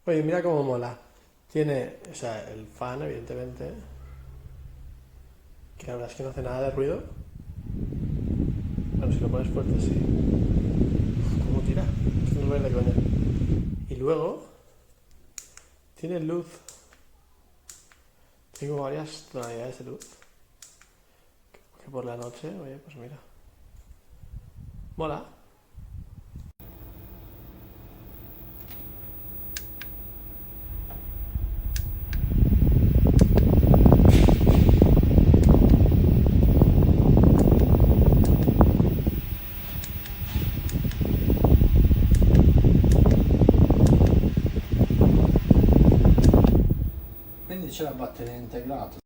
Oye, mira cómo mola. Tiene, o sea, el fan, evidentemente, que la verdad es que no hace nada de ruido. Bueno, si lo pones fuerte, sí. ¿Cómo tira? Esto no es de coña. Y luego, tiene luz. Tengo varias tonalidades de luz. Que por la noche, oye, pues mira. Mola. Quindi c'è la batteria integrata.